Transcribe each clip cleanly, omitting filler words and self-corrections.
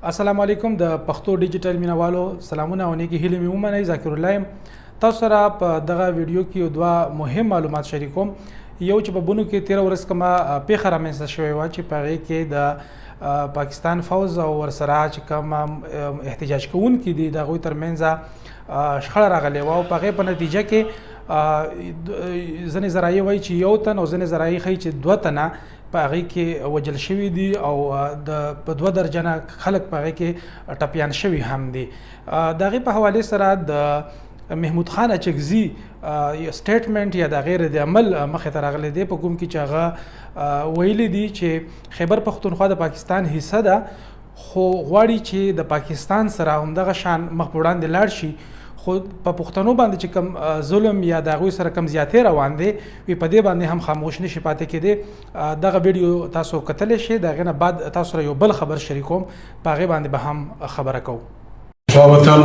السلام علیکم د پښتو ډیجیټل مینوالو سلامونه او نیکی هیله مې ومنئ. ذاکر الله یم. تاسو سره په دغه ویډیو کې یو دوه مهم معلومات شریکوم. یو چې په بونو کې 13 ورځ کومه پیښه رامنځته شوې وه چې په هغې کې د پاکستان فوز او ورسره چې کوم احتجاج کوونکي دي د هغوی ترمنځ شخړه راغلې وه او په هغې په نتیجه کې ځینې ذرایع وایي چې یو تن او ځینې ذرایع ښیي چې 2 تنه په هغې کې وژل شوي دي او په 2 درجنه خلک په هغې کې ټپیان شوي هم دي. د هغې په حوالې سره د محمود خان اچکزي سټیټمنټ یا د غیر د عمل مخې ته راغلی دی په کوم کې چې هغه ویلي دي چې خیبر پښتونخوا د پاکستان حصه ده خو غواړي چې د پاکستان سره همدغه شان مخ په وړاندې لاړ شي، خو په پښتنو باندې چې کوم ظلم یا د هغوی سره کوم زیاتې روان دی وي په دې باندې هم خاموش نشي پاتې کېدی. دغه ویډیو تاسو کتلی شئ. د هغې نه بعد تاسو سره یو بل خبر شریکوم، په هغې باندې به هم خبره کوو. وطن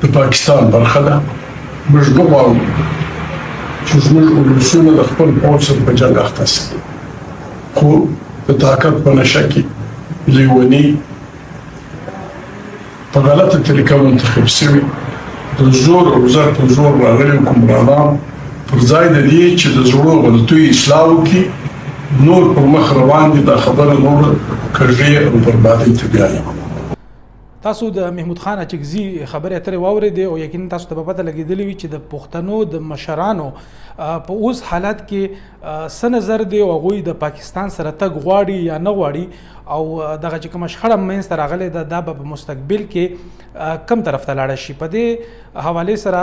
د پاکستان برخه ده. موږ نه غواړو چې زموږ ولسونه د خپل پوځ سره په جنګ اخته شي، خو د طاقت په نشه کې لیوني په غلطه طریقه منتخب شوي د زور او زر په زور راغلي حکمرانان پر ځای د دې چې د زړو غلطیو اصلاح وکړي نور پر مخ روان دي. دا خبره نور کږې او بربادۍ ته بیایي. تاسو د محمود خان اچکزي خبرې اترې واورېدې او یقینا تاسو ته به پته لګېدلې وي چې د پښتنو د مشرانو په اوس حالت کې څه نظر دی او هغوی د پاکستان سره تګ غواړي یا نه غواړي او دغه چې کومه شخړه منځته راغلې ده دا به په مستقبل کې کم طرف ته لاړه شي. په دې حوالې سره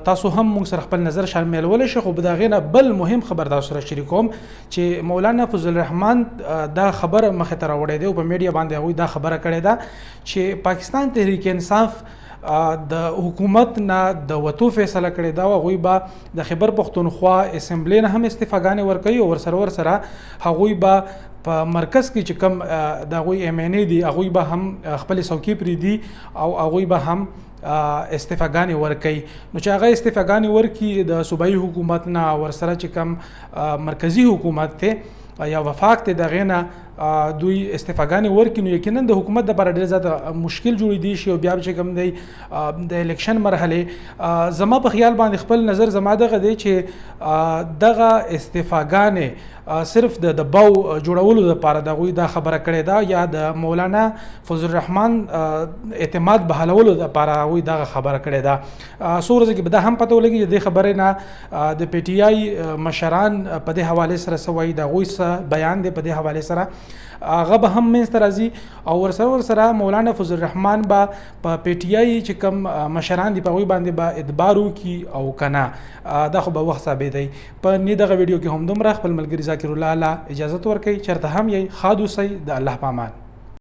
تاسو هم موږ سره خپل نظر شاملولی شئ. خو د هغې نه بل مهم خبر تاسو سره شریکوم چې مولانا فضل الرحمن دا خبره مخې ته راوړی دی او په میډیا باندې هغوی دا خبره کړې ده چې پاکستان تحریک انصاف د حکومت نه د وتو فیصله کړې ده او هغوی به د خیبر پښتونخوا اسمبلی نه هم استعفاګانې ورکوي او ورسره هغوی به په مرکز کې چې کوم د هغوی MNA دي هغوی به هم خپلې څوکۍ پرېږدي او هغوی به هم استعفاګانې ورکوي. نو چې هغه استعفاګانې ورکړي د صوبایي حکومت نه ورسره چې کوم مرکزي حکومت دی یا وفاق دی د هغې نه دوی استعفاګانې ورکړي نو یقینا د حکومت دپاره ډېر زیات مشکل جوړېدی شي او بیا چې کوم دی د الیکشن مرحلې زما په خیال باندې خپل نظر زما دغه دی چې دغه استعفاګانې صرف د باو جوړولو دپاره د هغوی دا خبره کړې ده یا د مولانا فضل الرحمن اعتماد بحالولو دپاره هغوی دغه خبره کړې ده. څو ورځې کې به دا هم پته ولګي چې دې خبرې نه د PTI مشران په دې حوالې سره څه وایي، د هغوی څه بیان دی په دې حوالې سره هغه به هم منځته راځي او ورسره مولانا فضل الرحمن به په PTI چې کوم مشران دي په هغوی باندې به ادبار وکړي او که نه دا خو به وخت ثابت دی. په دغه ویډیو کې هم دومره. خپل ملګري ذاکر الله اجازت ورکوي چېرته هم یې ښاد اوسئ. د الله په امان.